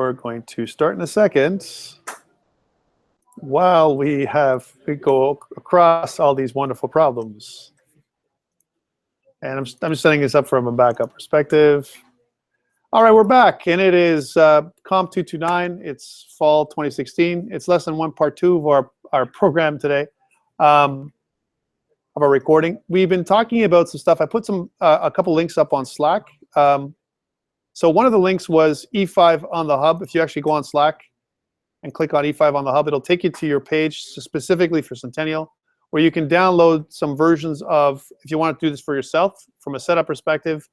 we're going to start in a second while we go across all these wonderful problems. And I'm just setting this up from a backup perspective. All right, we're back, and it is COMP229. It's fall 2016. It's lesson 1, part 2 of our program today, of our recording. We've been talking about some stuff. I put a couple links up on Slack. So one of the links was E5 on the hub. If you actually go on Slack and click on E5 on the hub, it'll take you to your page specifically for Centennial, where you can download some versions of, if you want to do this for yourself from a setup perspective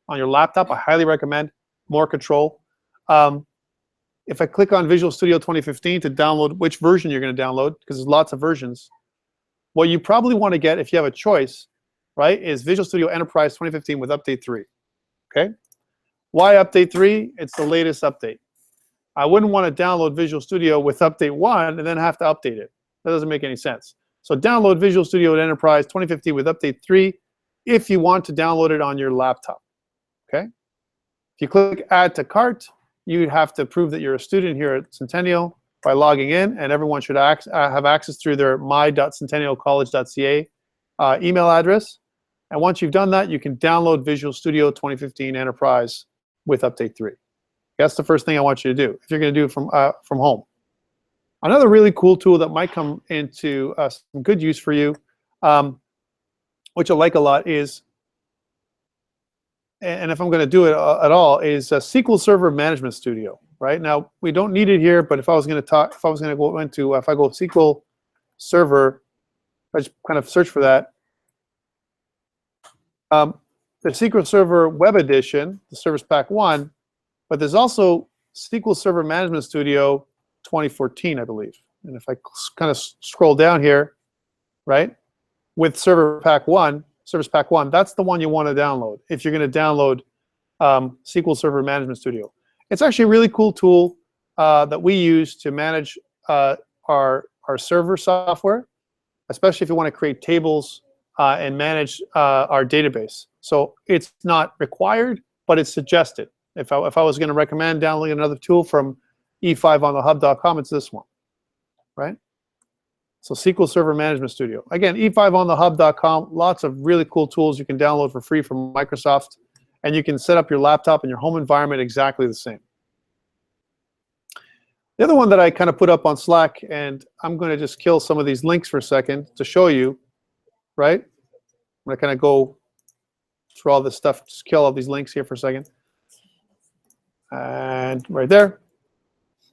on your laptop. I highly recommend more control. If I click on Visual Studio 2015 to download which version you're going to download, because there's lots of versions, what you probably want to get, if you have a choice, right, is Visual Studio Enterprise 2015 with Update 3. Okay? Why Update 3? It's the latest update. I wouldn't want to download Visual Studio with Update 1 and then have to update it. That doesn't make any sense. So download Visual Studio Enterprise 2015 with Update 3 if you want to download it on your laptop. Okay? If you click Add to Cart, you have to prove that you're a student here at Centennial by logging in, and everyone should have access through their my.centennialcollege.ca email address. And once you've done that, you can download Visual Studio 2015 Enterprise with Update 3. That's the first thing I want you to do if you're going to do it from home. Another really cool tool that might come into some good use for you, which I like a lot, is, and if I'm going to do it at all, is SQL Server Management Studio. Right now, we don't need it here, but if I was going to talk, if I go SQL Server, I just kind of search for that. The SQL Server Web Edition, the Service Pack 1, but there's also SQL Server Management Studio 2014, I believe. And if I kind of scroll down here, right, with Service Pack 1, that's the one you want to download if you're going to download SQL Server Management Studio. It's actually a really cool tool that we use to manage our server software, especially if you want to create tables and manage our database. So it's not required, but it's suggested. If I was going to recommend downloading another tool from e5onthehub.com, it's this one, right? So SQL Server Management Studio. Again, e5onthehub.com, lots of really cool tools you can download for free from Microsoft, and you can set up your laptop and your home environment exactly the same. The other one that I kind of put up on Slack, and I'm going to just kill some of these links for a second to show you, right? I'm going to kind of go through all this stuff, just kill all these links here for a second. And right there.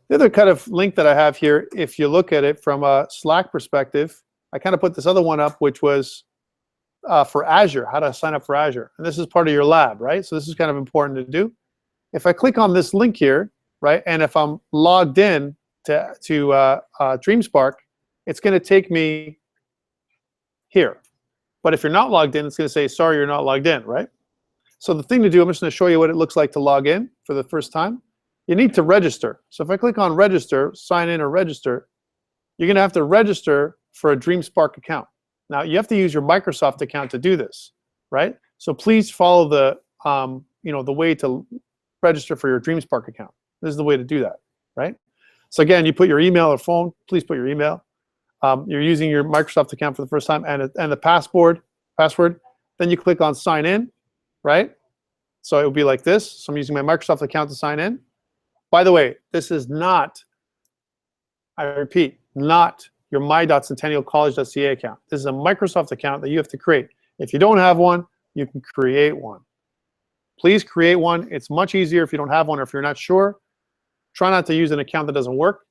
The other kind of link that I have here, if you look at it from a Slack perspective, I kind of put this other one up, which was for Azure, how to sign up for Azure. And this is part of your lab, right? So this is kind of important to do. If I click on this link here, right, and if I'm logged in to DreamSpark, it's going to take me here. But if you're not logged in, it's going to say, sorry, you're not logged in, right? So the thing to do, I'm just going to show you what it looks like to log in for the first time. You need to register. So if I click on register, sign in or register, you're going to have to register for a DreamSpark account. Now, you have to use your Microsoft account to do this, right? So please follow the, the way to register for your DreamSpark account. This is the way to do that, right? So again, you put your email or phone. Please put your email. You're using your Microsoft account for the first time, and the password. Then you click on sign in, right? So it will be like this. So I'm using my Microsoft account to sign in. By the way, this is not, I repeat, not your my.centennialcollege.ca account. This is a Microsoft account that you have to create. If you don't have one, you can create one. Please create one. It's much easier if you don't have one or if you're not sure. Try not to use an account that doesn't work.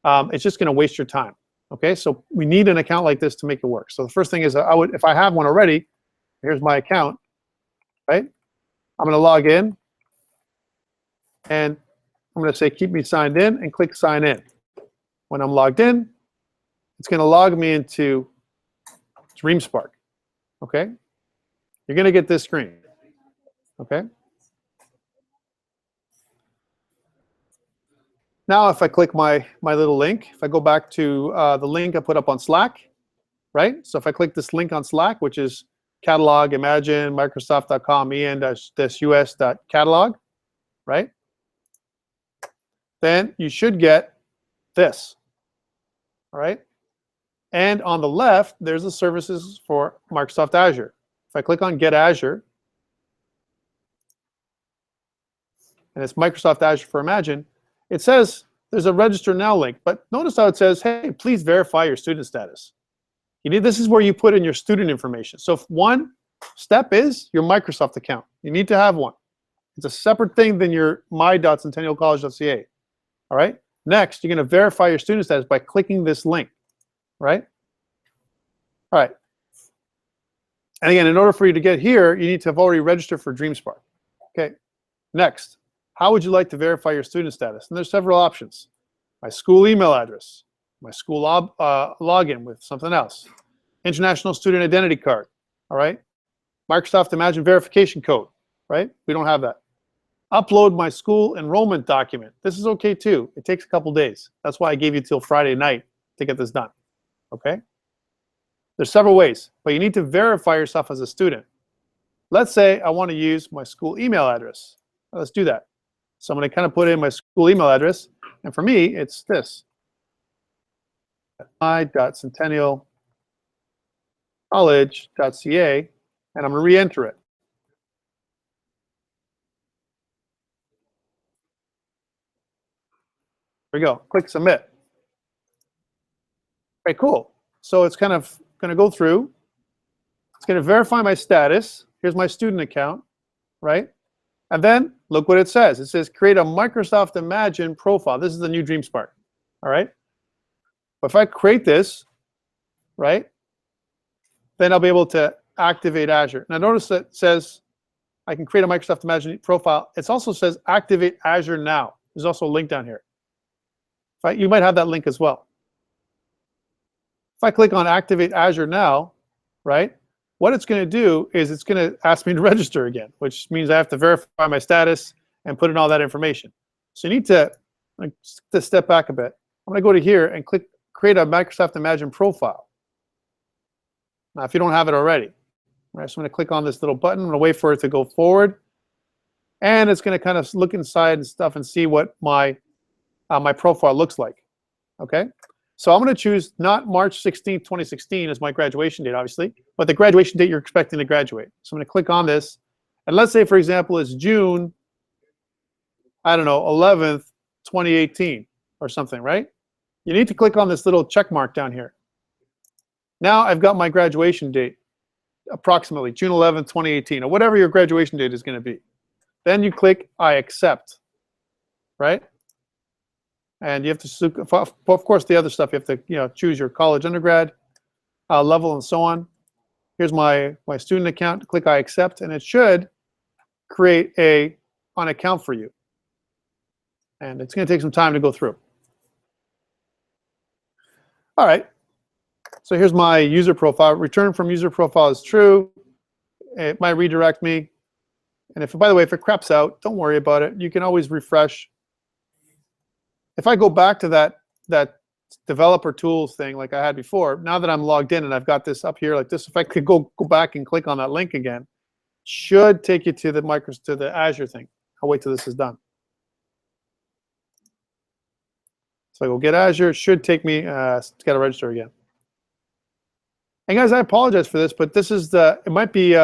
It's just going to waste your time. Okay, so we need an account like this to make it work. So the first thing is, if I have one already, here's my account, right? I'm going to log in, and I'm going to say keep me signed in, and click sign in. When I'm logged in, it's going to log me into DreamSpark. Okay, you're going to get this screen. Okay. Now, if I click my little link, if I go back to the link I put up on Slack, right? So if I click this link on Slack, which is catalog, imagine, microsoft.com, en-us.catalog, right? then you should get this. All right? And on the left, there's the services for Microsoft Azure. If I click on Get Azure, and it's Microsoft Azure for Imagine, it says there's a register now link, but notice how it says, hey, please verify your student status. This is where you put in your student information. So one step is your Microsoft account. You need to have one. It's a separate thing than your my.centennialcollege.ca. All right? Next, you're going to verify your student status by clicking this link, right? All right. And again, in order for you to get here, you need to have already registered for DreamSpark. Okay. Next, how would you like to verify your student status? And there's several options. My school email address, my school login with something else, international student identity card, all right? Microsoft Imagine verification code, right? We don't have that. Upload my school enrollment document. This is okay too. It takes a couple days. That's why I gave you till Friday night to get this done, okay? There's several ways, but you need to verify yourself as a student. Let's say I want to use my school email address. Let's do that. So I'm going to kind of put in my school email address, and for me, it's this. my.centennialcollege.ca, and I'm going to re-enter it. There we go. Click Submit. Okay, cool. So it's kind of going to go through. It's going to verify my status. Here's my student account, right? And then look what it says. It says create a Microsoft Imagine profile. This is the new DreamSpark, all right? But if I create this, right, then I'll be able to activate Azure. Now notice that it says I can create a Microsoft Imagine profile. It also says activate Azure now. There's also a link down here. You might have that link as well. If I click on activate Azure now, right, what it's going to do is it's going to ask me to register again, which means I have to verify my status and put in all that information. So you need to step back a bit. I'm going to go to here and click create a Microsoft Imagine profile. Now, if you don't have it already, right, so I'm going to click on this little button. I'm going to wait for it to go forward, and it's going to kind of look inside and stuff and see what my my profile looks like. Okay. So I'm going to choose not March 16th, 2016 as my graduation date, obviously, but the graduation date you're expecting to graduate. So I'm going to click on this. And let's say, for example, it's June, I don't know, 11th, 2018 or something, right? You need to click on this little check mark down here. Now I've got my graduation date, approximately June 11th, 2018, or whatever your graduation date is going to be. Then you click I accept, right? And you have to, of course, the other stuff, you have to choose your college undergrad level and so on. Here's my student account. Click I accept, and it should create an account for you. And it's going to take some time to go through. All right. So here's my user profile. Return from user profile is true. It might redirect me. And by the way, if it craps out, don't worry about it. You can always refresh. If I go back to that developer tools thing like I had before, now that I'm logged in and I've got this up here like this, if I could go back and click on that link again, should take you to the Azure thing. I'll wait till this is done. So I go get Azure. It should take me to get to register again. And guys, I apologize for this, but this is it might be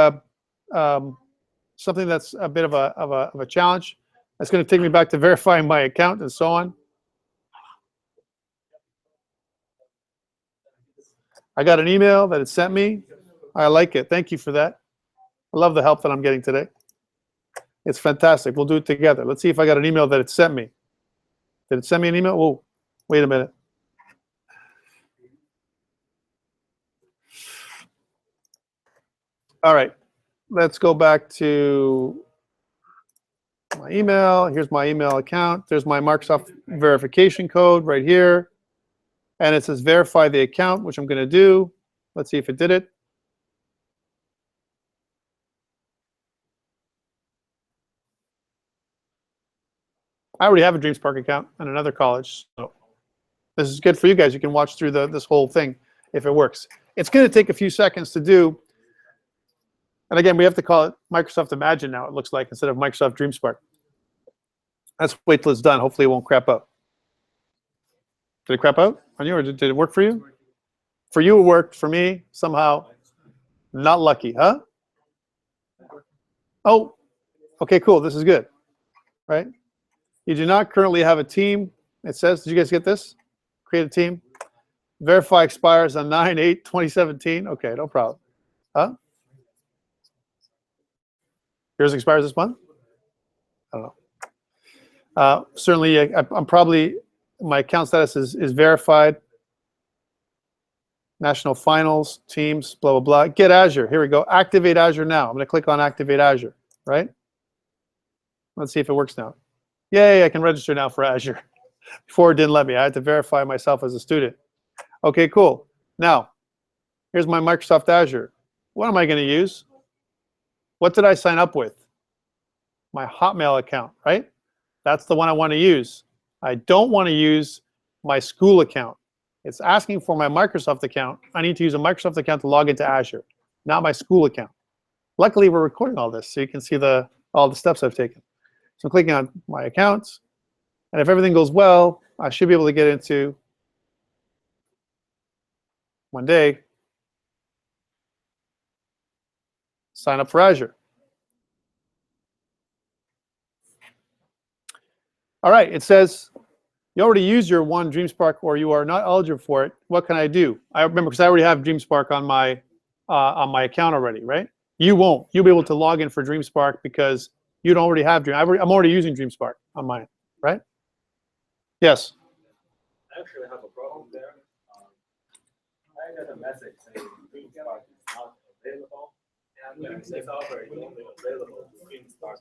something that's a bit of a challenge. It's going to take me back to verifying my account and so on. I got an email that it sent me. I like it. Thank you for that. I love the help that I'm getting today. It's fantastic. We'll do it together. Let's see if I got an email that it sent me. Did it send me an email? Whoa, wait a minute. All right, let's go back to my email. Here's my email account. There's my Microsoft verification code right here. And it says verify the account, which I'm going to do. Let's see if it did it. I already have a DreamSpark account at another college. So this is good for you guys. You can watch through this whole thing if it works. It's going to take a few seconds to do. And again, we have to call it Microsoft Imagine now, it looks like, instead of Microsoft DreamSpark. Let's wait till it's done. Hopefully it won't crap out. Did it crap out on you, or did it work for you? For you, it worked. For me, somehow, not lucky, huh? Oh, okay, cool. This is good, right? You do not currently have a team. It says, did you guys get this? Create a team. Verify expires on 9/8/2017. Okay, no problem. Huh? Yours expires this month? I don't know. Certainly, I'm probably, my account status is verified. National finals, teams, blah, blah, blah. Get Azure. Here we go. Activate Azure now. I'm going to click on Activate Azure, right? Let's see if it works now. Yay, I can register now for Azure. Before it didn't let me. I had to verify myself as a student. Okay, cool. Now, here's my Microsoft Azure. What am I going to use? What did I sign up with? My Hotmail account, right? That's the one I want to use. I don't want to use my school account. It's asking for my Microsoft account. I need to use a Microsoft account to log into Azure, not my school account. Luckily, we're recording all this, so you can see all the steps I've taken. So I'm clicking on my accounts, and if everything goes well, I should be able to get into one day, sign up for Azure. All right, it says you already used your one DreamSpark or you are not eligible for it. What can I do? I remember because I already have DreamSpark on my account already, right? You won't. You'll be able to log in for DreamSpark because you don't already have I'm already using DreamSpark on mine, right? Yes. I actually have a problem there. I got a message saying DreamSpark is not available. And it's already available to DreamSpark.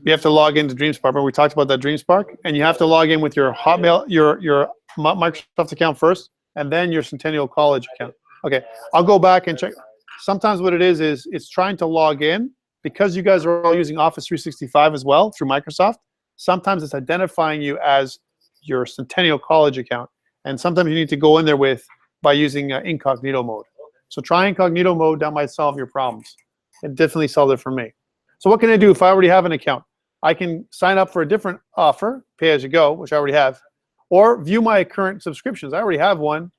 You have to log into DreamSpark. Remember we talked about that DreamSpark, and you have to log in with your Hotmail, your Microsoft account first, and then your Centennial College account. Okay, I'll go back and check. Sometimes what it is it's trying to log in because you guys are all using Office 365 as well through Microsoft. Sometimes it's identifying you as your Centennial College account, and sometimes you need to go in there by using incognito mode. So try incognito mode. That might solve your problems. It definitely solved it for me. So what can I do if I already have an account? I can sign up for a different offer, pay-as-you-go, which I already have, or view my current subscriptions. I already have one,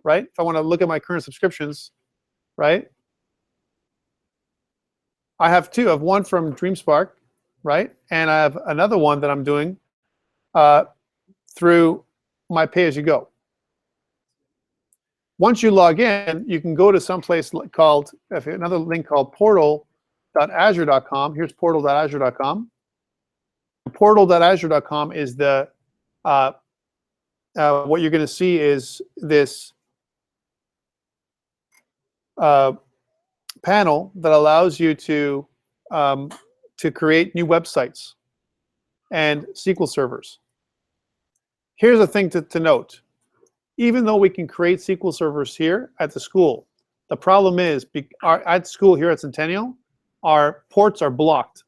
right? If I want to look at my current subscriptions, right? I have two. I have one from DreamSpark, right? And I have another one that I'm doing through my pay-as-you-go. Once you log in, you can go to someplace called, another link called portal.azure.com. Here's portal.azure.com. Portal.azure.com is the, what you're going to see is this panel that allows you to create new websites and SQL servers. Here's a thing to note. Even though we can create SQL servers here at the school, the problem is at school here at Centennial, our ports are blocked.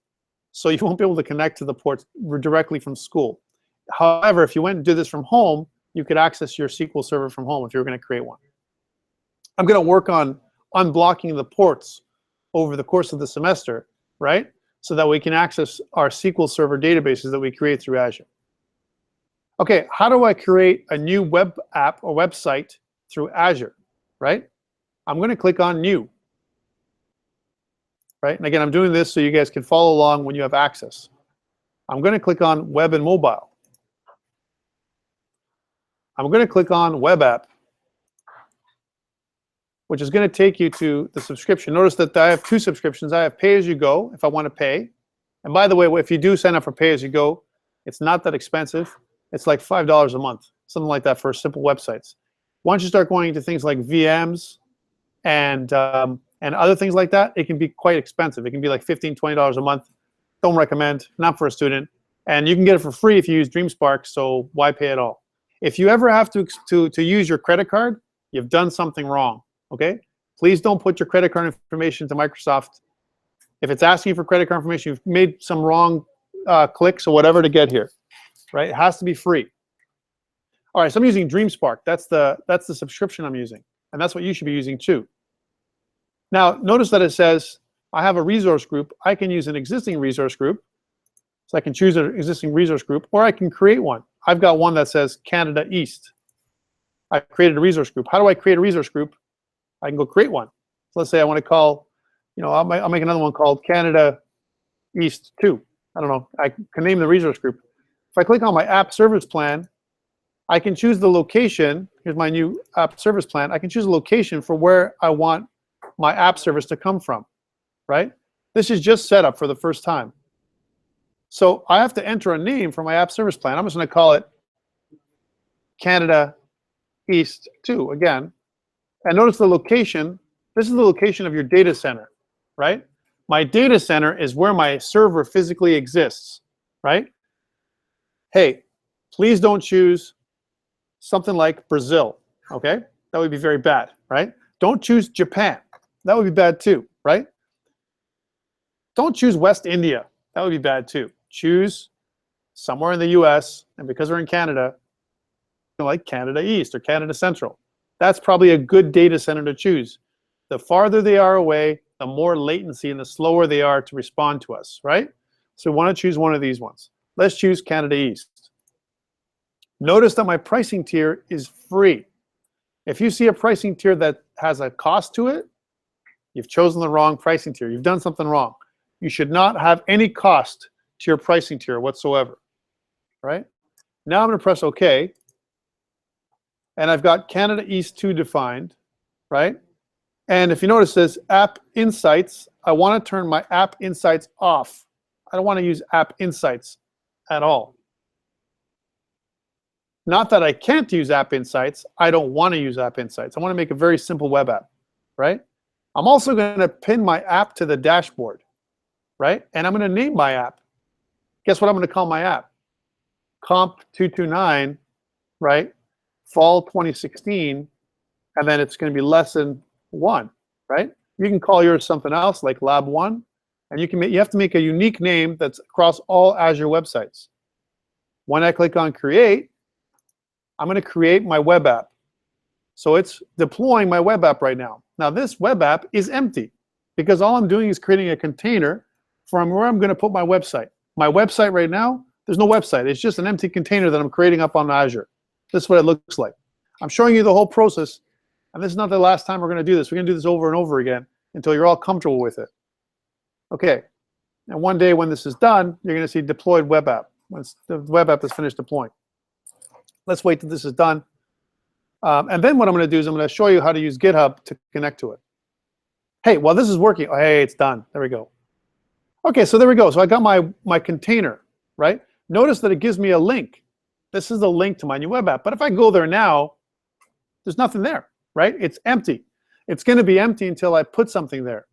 So you won't be able to connect to the ports directly from school. However, if you went and did this from home, you could access your SQL server from home if you were going to create one. I'm going to work on unblocking the ports over the course of the semester, right? So that we can access our SQL server databases that we create through Azure. Okay, how do I create a new web app or website through Azure, right? I'm going to click on New, right? And again, I'm doing this so you guys can follow along when you have access. I'm going to click on Web and Mobile. I'm going to click on Web App, which is going to take you to the subscription. Notice that I have two subscriptions. I have pay-as-you-go if I want to pay. And by the way, if you do sign up for pay-as-you-go, it's not that expensive. It's like $5 a month, something like that for simple websites. Once you start going into things like VMs and other things like that, it can be quite expensive. It can be like $15, $20 a month. Don't recommend, not for a student. And you can get it for free if you use DreamSpark, so why pay at all? If you ever have to use your credit card, you've done something wrong, okay? Please don't put your credit card information to Microsoft. If it's asking you for credit card information, you've made some wrong clicks or whatever to get here. Right? It has to be free. All right, so I'm using DreamSpark. That's the subscription I'm using, and that's what you should be using too. Now, notice that it says I have a resource group. I can use an existing resource group. So I can choose an existing resource group, or I can create one. I've got one that says Canada East. I created a resource group. How do I create a resource group? I can go create one. So let's say I want to call, I'll make another one called Canada East 2. I don't know. I can name the resource group. If I click on my app service plan, I can choose the location. Here's my new app service plan. I can choose a location for where I want my app service to come from, right? This is just set up for the first time. So I have to enter a name for my app service plan. I'm just going to call it Canada East 2 again. And notice the location. This is the location of your data center, right? My data center is where my server physically exists, right? Hey, please don't choose something like Brazil, okay? That would be very bad, right? Don't choose Japan. That would be bad too, right? Don't choose West India. That would be bad too. Choose somewhere in the US, and because we're in Canada, like Canada East or Canada Central. That's probably a good data center to choose. The farther they are away, the more latency and the slower they are to respond to us, right? So we want to choose one of these ones. Let's choose Canada East. Notice that my pricing tier is free. If you see a pricing tier that has a cost to it, you've chosen the wrong pricing tier. You've done something wrong. You should not have any cost to your pricing tier whatsoever, right? Now I'm going to press OK. And I've got Canada East 2 defined, right? And if you notice this App Insights, I want to turn my App Insights off. I don't want to use App Insights at all. Not that I can't use App Insights. I don't want to use App Insights. I want to make a very simple web app, right? I'm also going to pin my app to the dashboard, right? And I'm going to name my app. Guess what I'm going to call my app? COMP229, right? Fall 2016, and then it's going to be lesson 1, right? You can call yours something else like Lab 1, and you have to make a unique name that's across all Azure websites. When I click on Create, I'm going to create my web app. So it's deploying my web app right now. Now this web app is empty because all I'm doing is creating a container from where I'm going to put my website. My website right now, there's no website. It's just an empty container that I'm creating up on Azure. This is what it looks like. I'm showing you the whole process, and this is not the last time we're going to do this. We're going to do this over and over again until you're all comfortable with it. Okay, and one day when this is done, you're going to see deployed web app, once the web app is finished deploying. Let's wait till this is done. And then what I'm going to do is I'm going to show you how to use GitHub to connect to it. Hey, well, this is working. Oh, hey, it's done. There we go. Okay, so there we go. So I got my container, right? Notice that it gives me a link. This is the link to my new web app. But if I go there now, there's nothing there, right? It's empty. It's going to be empty until I put something there.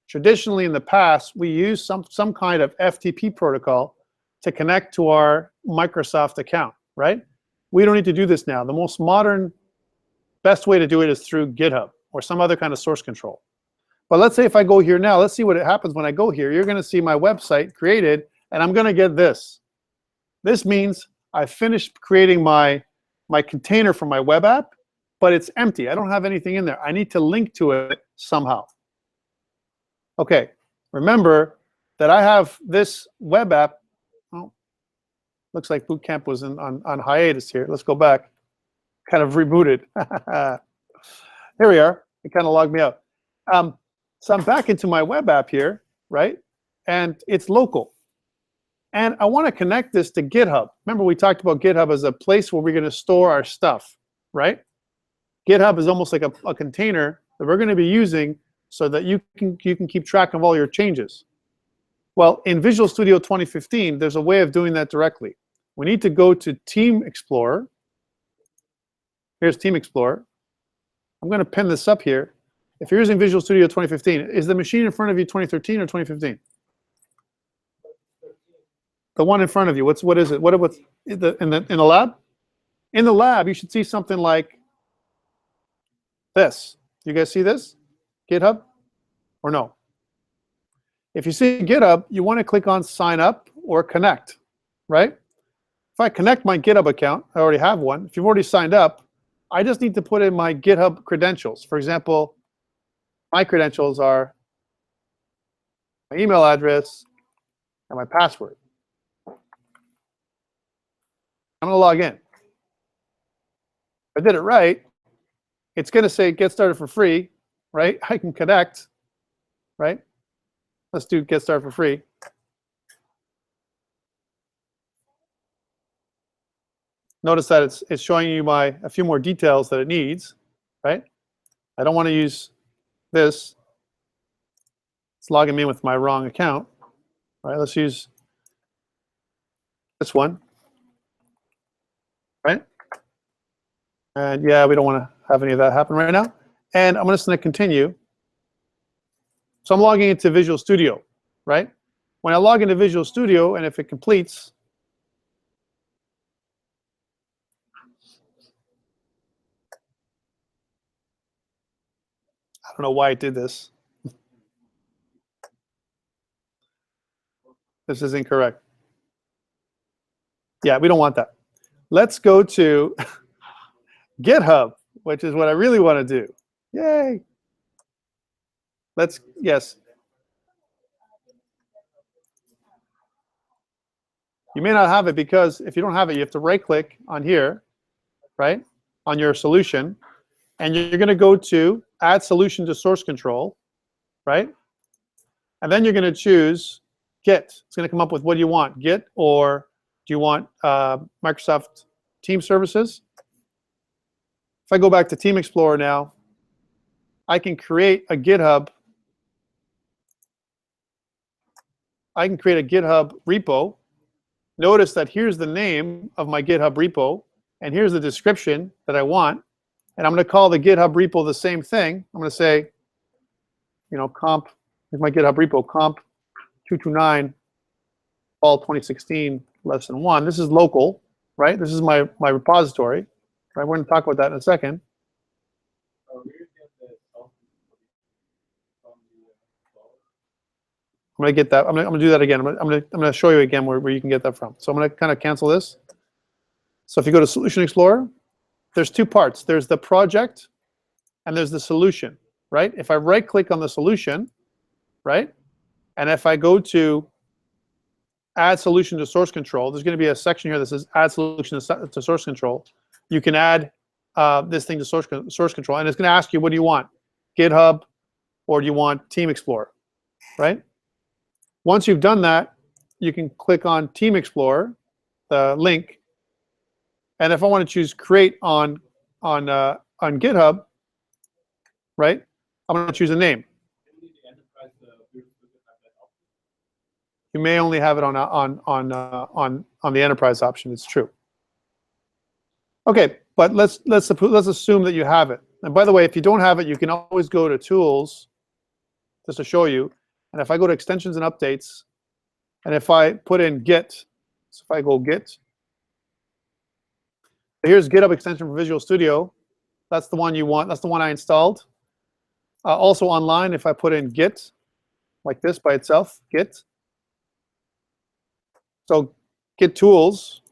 Traditionally, in the past, we used some kind of FTP protocol to connect to our Microsoft account, right? We don't need to do this now. The most modern, best way to do it is through GitHub or some other kind of source control. But let's say if I go here now, let's see what happens when I go here. You're going to see my website created, and I'm going to get this. This means I finished creating my container for my web app, but it's empty. I don't have anything in there. I need to link to it somehow. Okay, remember that I have this web app. Oh, looks like boot camp was on hiatus here. Let's go back. Kind of rebooted. Here we are. It kind of logged me out. So I'm back into my web app here, right? And it's local. And I want to connect this to GitHub. Remember, we talked about GitHub as a place where we're going to store our stuff, right? GitHub is almost like a container that we're going to be using so that you can keep track of all your changes. Well, in Visual Studio 2015, there's a way of doing that directly. We need to go to Team Explorer. Here's Team Explorer. I'm going to pin this up here. If you're using Visual Studio 2015, is the machine in front of you 2013 or 2015? The one in front of you. What is it? What's in the lab? In the lab, you should see something like this. You guys see this? GitHub? Or no? If you see GitHub, you want to click on Sign Up or Connect, right? If I connect my GitHub account, I already have one. If you've already signed up, I just need to put in my GitHub credentials. For example, my credentials are my email address and my password. I'm going to log in. If I did it right, it's going to say get started for free, right? I can connect, right? Let's do get started for free. Notice that it's showing you a few more details that it needs, right? I don't want to use this. It's logging me in with my wrong account. All right, let's use this one, right? And yeah, we don't want to have any of that happen right now. And I'm just going to continue. So I'm logging into Visual Studio, right? When I log into Visual Studio, and if it completes, I don't know why it did this. This is incorrect. Yeah, we don't want that. Let's go to GitHub, which is what I really want to do. Yay. Yes. You may not have it because if you don't have it, you have to right-click on here, right, on your solution, and you're going to go to Add Solution to Source Control, right? And then you're going to choose Git. It's going to come up with what do you want, Git, or do you want Microsoft Team Services? If I go back to Team Explorer now, I can create a GitHub. I can create a GitHub repo. Notice that here's the name of my GitHub repo, and here's the description that I want. And I'm going to call the GitHub repo the same thing. I'm going to say, you know, comp, here's my GitHub repo, COMP229, fall 2016, lesson 1. This is local, right? This is my repository. Right? We're going to talk about that in a second. I'm going to get that. I'm going to do that again. I'm going to show you again where you can get that from. So I'm going to kind of cancel this. So if you go to Solution Explorer, there's two parts. There's the project, and there's the solution, right? If I right-click on the solution, right, and if I go to Add Solution to Source Control, there's going to be a section here that says Add Solution to Source Control. You can add this thing to source control, and it's going to ask you, what do you want, GitHub, or do you want Team Explorer, right? Once you've done that, you can click on Team Explorer, the link, and if I want to choose Create on GitHub, right, I'm going to choose a name. You may only have it on the enterprise option. It's true. Okay, but let's assume that you have it. And by the way, if you don't have it, you can always go to Tools, just to show you. And if I go to Extensions and Updates, and if I put in Git, so if I go Git, here's GitHub extension for Visual Studio. That's the one you want. That's the one I installed. Also online, if I put in Git, like this by itself, Git. So Git Tools,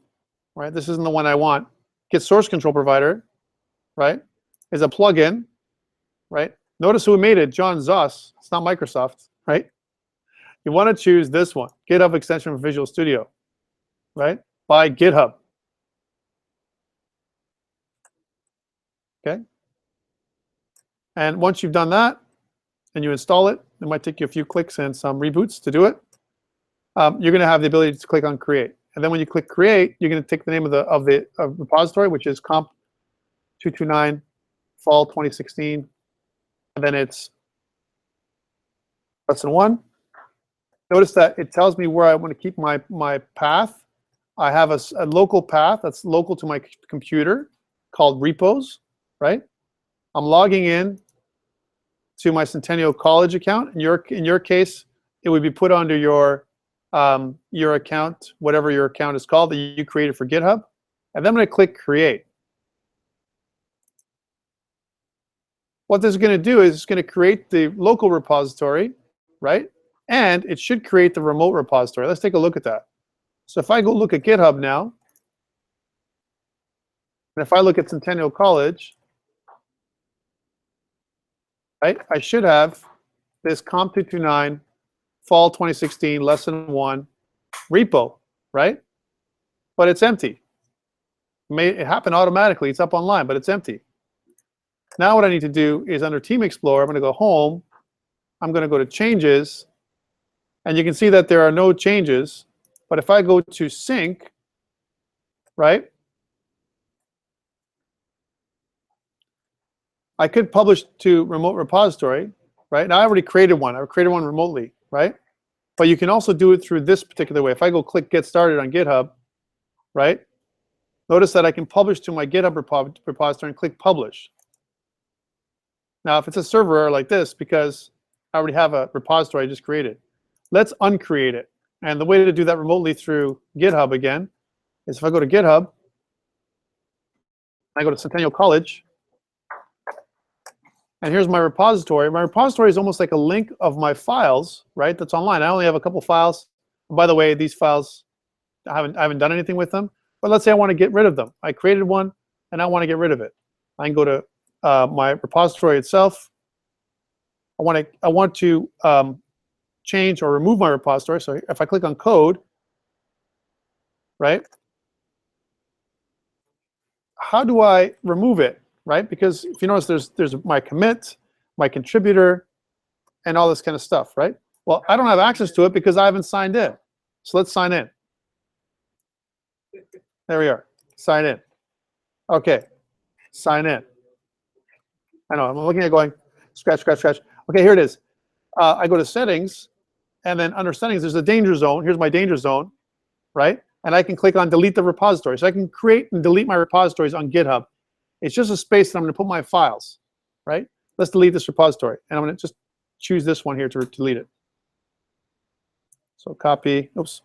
right? This isn't the one I want. Git Source Control Provider, right, is a plugin, right? Notice who made it, John Zoss. It's not Microsoft, right? You want to choose this one, GitHub extension for Visual Studio, right, by GitHub. Okay. And once you've done that, and you install it, it might take you a few clicks and some reboots to do it. You're going to have the ability to click on Create. And then when you click Create, you're going to take the name of the repository, which is COMP229 fall 2016, and then it's lesson 1. Notice that it tells me where I want to keep my path. I have a local path that's local to my computer called repos, right? I'm logging in to my Centennial College account. In your case, it would be put under your account, whatever your account is called that you created for GitHub. And then I'm going to click Create. What this is going to do is it's going to create the local repository, right? And it should create the remote repository. Let's take a look at that. So if I go look at GitHub now, and if I look at Centennial College, right, I should have this COMP229 fall 2016 lesson 1 repo, right? But it's empty. It happened automatically. It's up online, but it's empty. Now what I need to do is under Team Explorer, I'm going to go home. I'm going to go to Changes. And you can see that there are no changes. But if I go to Sync, right, I could publish to remote repository, right? Now I already created one. I created one remotely, right? But you can also do it through this particular way. If I go click Get Started on GitHub, right? Notice that I can publish to my GitHub repository and click Publish. Now, if it's a server error like this, because I already have a repository I just created, let's uncreate it. And the way to do that remotely through GitHub again is if I go to GitHub, I go to Centennial College, and here's my repository. My repository is almost like a link of my files, right? That's online. I only have a couple files. And by the way, these files, I haven't done anything with them. But let's say I want to get rid of them. I created one, and I want to get rid of it. I can go to my repository itself. I want to change or remove my repository. So if I click on Code, right? How do I remove it, right? Because if you notice, there's my commit, my contributor, and all this kind of stuff, right? Well, I don't have access to it because I haven't signed in. So let's sign in. There we are. Sign in. Okay. Sign in. I know. I'm looking at going scratch, scratch, scratch. Okay, here it is. I go to Settings, and then under Settings, there's a danger zone. Here's my danger zone, right? And I can click on Delete the repository. So I can create and delete my repositories on GitHub. It's just a space that I'm going to put my files, right? Let's delete this repository. And I'm going to just choose this one here to delete it. So copy. Oops.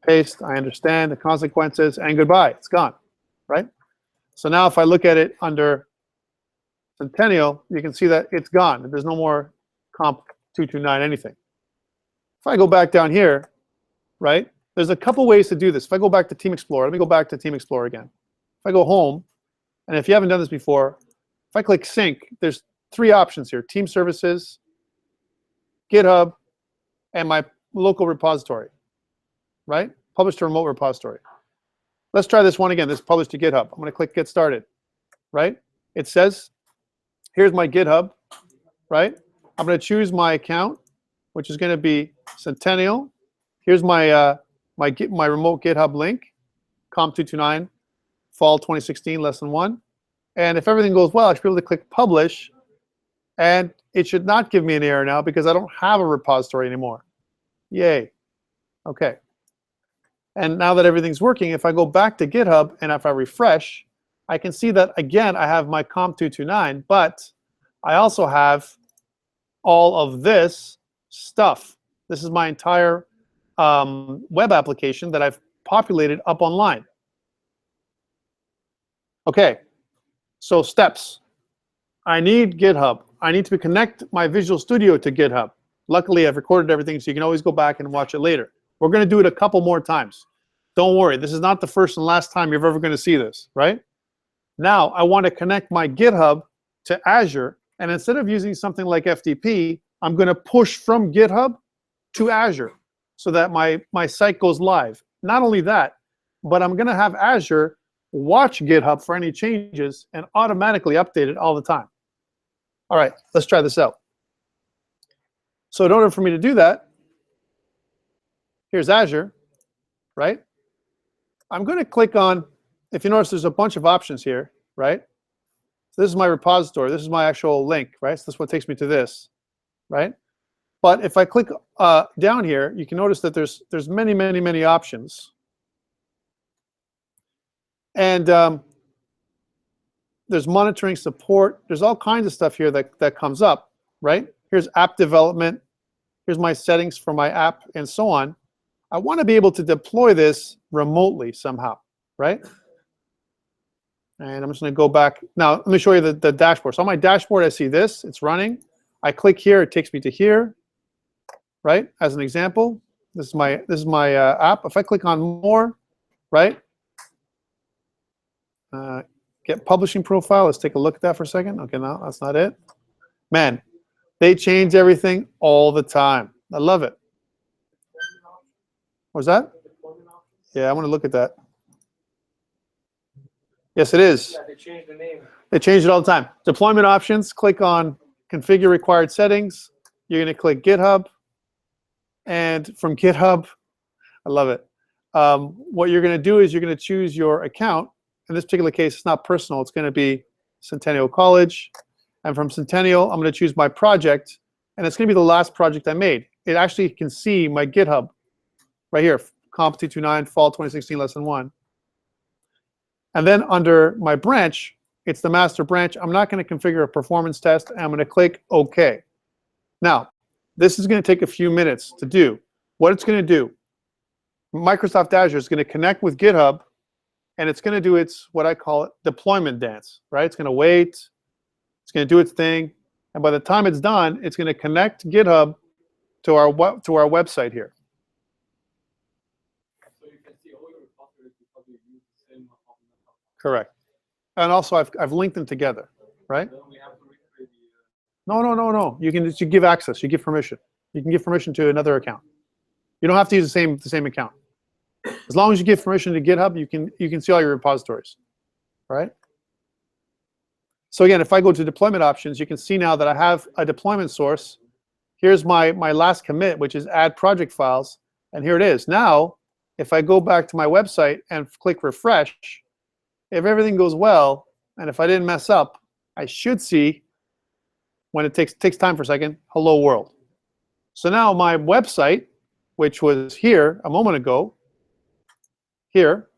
Paste. I understand the consequences. And goodbye. It's gone, right? So now if I look at it under Centennial, you can see that it's gone. There's no more COMP229 anything. If I go back down here, right, there's a couple ways to do this. If I go back to Team Explorer, let me go back to Team Explorer again. If I go home, and if you haven't done this before, if I click Sync, there's three options here: Team Services, GitHub, and my local repository, right? Publish to remote repository. Let's try this one again. This is published to GitHub. I'm going to click Get Started, right? It says, here's my GitHub, right? I'm going to choose my account, which is going to be Centennial. Here's my my remote GitHub link, COMP229, fall 2016, lesson 1. And if everything goes well, I should be able to click Publish, and it should not give me an error now because I don't have a repository anymore. Yay. Okay. And now that everything's working, if I go back to GitHub and if I refresh, I can see that, again, I have my COMP229, but I also have all of this stuff. This is my entire web application that I've populated up online. Okay, so steps. I need GitHub. I need to connect my Visual Studio to GitHub. Luckily, I've recorded everything, so you can always go back and watch it later. We're going to do it a couple more times. Don't worry, this is not the first and last time you're ever going to see this, right? Now, I want to connect my GitHub to Azure, and instead of using something like FTP, I'm going to push from GitHub to Azure so that my site goes live. Not only that, but I'm going to have Azure watch GitHub for any changes and automatically update it all the time. All right, let's try this out. So in order for me to do that, here's Azure, right? I'm going to click on, if you notice, there's a bunch of options here, right? So this is my repository. This is my actual link, right? So this is what takes me to this, right? But if I click down here, you can notice that there's many, many, many options. And there's monitoring support. There's all kinds of stuff here that comes up, right? Here's app development. Here's my settings for my app and so on. I want to be able to deploy this remotely somehow, right? And I'm just going to go back. Now, let me show you the dashboard. So on my dashboard, I see this. It's running. I click here. It takes me to here, right? As an example, this is my app. If I click on More, right? Get publishing profile. Let's take a look at that for a second. Okay, no, that's not it. Man, they change everything all the time. I love it. What's that? Yeah, I want to look at that. Yes, it is. Yeah, they changed the name. They change it all the time. Deployment options, click on configure required settings. You're going to click GitHub. And from GitHub, I love it. What you're going to do is you're going to choose your account. In this particular case, it's not personal. It's going to be Centennial College. And from Centennial, I'm going to choose my project. And it's going to be the last project I made. It actually can see my GitHub right here, COMP229, Fall 2016, Lesson 1. And then under my branch, it's the master branch. I'm not going to configure a performance test. I'm going to click OK. Now, this is going to take a few minutes to do. What it's going to do, Microsoft Azure is going to connect with GitHub, and it's going to do its, what I call it, deployment dance, right? It's going to wait. It's going to do its thing. And by the time it's done, it's going to connect GitHub to our website here. So you can see all your repositories because you use the same. Correct. And also, I've linked them together, right? Then we have to recreate No. You can just give access. You give permission. You can give permission to another account. You don't have to use the same account. As long as you give permission to GitHub, you can see all your repositories, right? So again, if I go to deployment options, you can see now that I have a deployment source. Here's my last commit, which is add project files, and here it is. Now, if I go back to my website and click refresh, if everything goes well, and if I didn't mess up, I should see, when it takes time for a second, hello world. So now my website, which was here a moment ago, here,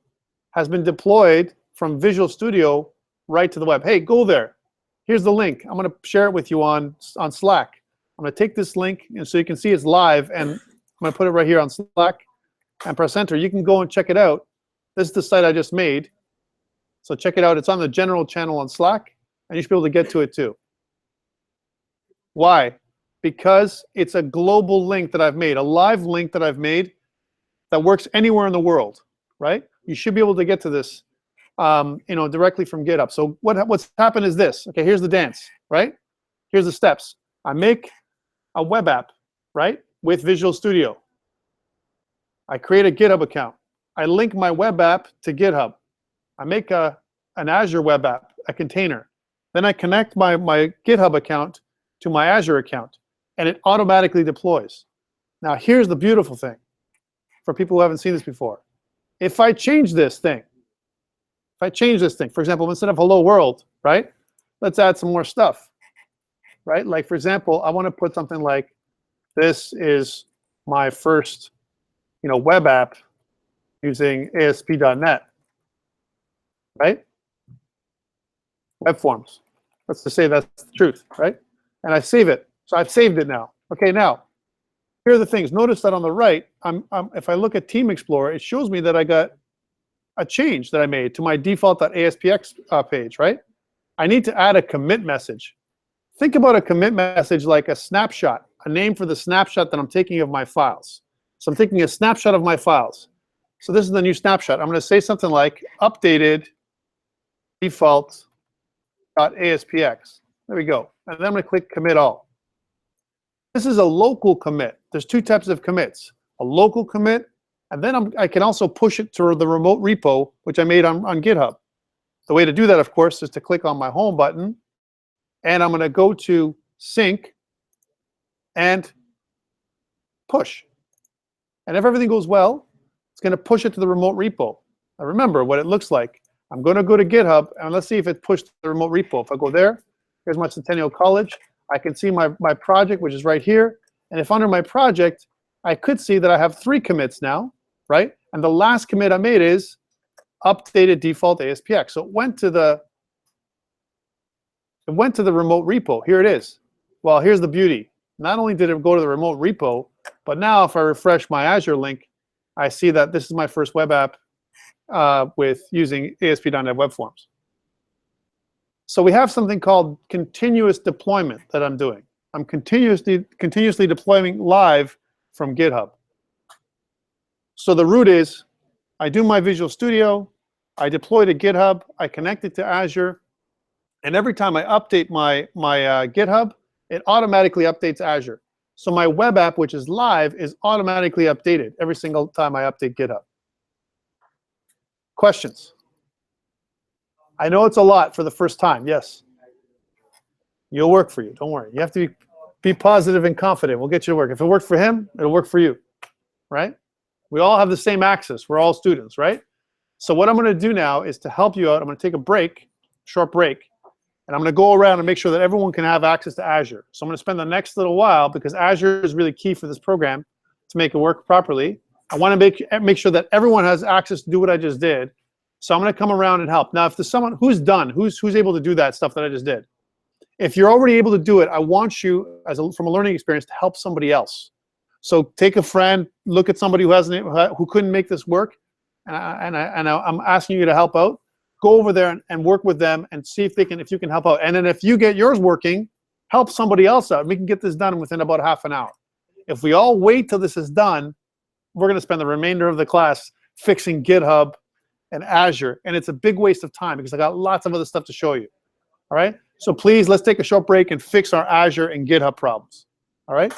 has been deployed from Visual Studio right to the web. Hey, go there. Here's the link. I'm going to share it with you on Slack. I'm going to take this link, and so you can see it's live, and I'm going to put it right here on Slack and press enter. You can go and check it out. This is the site I just made. So check it out. It's on the general channel on Slack, and you should be able to get to it too. Why? Because it's a global link that I've made, a live link that I've made that works anywhere in the world, right? You should be able to get to this directly from GitHub. So what's happened is this. Okay, here's the dance, right? Here's the steps. I make a web app, right, with Visual Studio. I create a GitHub account. I link my web app to GitHub. I make an Azure web app, a container. Then I connect my GitHub account to my Azure account, and it automatically deploys. Now, here's the beautiful thing for people who haven't seen this before. If I change this thing, for example, instead of hello world, right, let's add some more stuff, right? Like, for example, I want to put something like, this is my first web app using ASP.NET, right? Web forms. Let's just say that's the truth, right? And I save it. So I've saved it now. Okay, now, here are the things. Notice that on the right, if I look at Team Explorer, it shows me that I got a change that I made to my default.aspx page, right? I need to add a commit message. Think about a commit message like a snapshot, a name for the snapshot that I'm taking of my files. So I'm taking a snapshot of my files. So this is the new snapshot. I'm going to say something like updated default.aspx. There we go. And then I'm going to click commit all. This is a local commit. There's two types of commits, a local commit, and then I can also push it to the remote repo, which I made on GitHub. The way to do that, of course, is to click on my home button, and I'm going to go to sync and push. And if everything goes well, it's going to push it to the remote repo. Now remember what it looks like. I'm going to go to GitHub, and let's see if it pushed to the remote repo. If I go there, here's my Centennial College. I can see my project, which is right here. And if under my project, I could see that I have 3 commits now, right? And the last commit I made is updated default ASPX. So it went to the remote repo. Here it is. Well, here's the beauty. Not only did it go to the remote repo, but now if I refresh my Azure link, I see that this is my first web app with using ASP.NET Web Forms. So we have something called continuous deployment that I'm doing. I'm continuously deploying live from GitHub. So the route is, I do my Visual Studio, I deploy to GitHub, I connect it to Azure, and every time I update my GitHub, it automatically updates Azure. So my web app, which is live, is automatically updated every single time I update GitHub. Questions? I know it's a lot for the first time. Yes. You'll work for you. Don't worry. You have to be positive and confident. We'll get you to work. If it worked for him, it'll work for you, right? We all have the same access. We're all students, right? So what I'm going to do now is to help you out. I'm going to take a break, short break, and I'm going to go around and make sure that everyone can have access to Azure. So I'm going to spend the next little while, because Azure is really key for this program to make it work properly. I want to make sure that everyone has access to do what I just did. So I'm going to come around and help. Now, if there's someone who's done, who's able to do that stuff that I just did, if you're already able to do it, I want you, from a learning experience, to help somebody else. So take a friend, look at somebody who couldn't make this work, and I'm asking you to help out. Go over there and work with them and see if you can help out. And then if you get yours working, help somebody else out. We can get this done within about half an hour. If we all wait till this is done, we're going to spend the remainder of the class fixing GitHub and Azure, and it's a big waste of time because I got lots of other stuff to show you. All right? So please, let's take a short break and fix our Azure and GitHub problems. All right?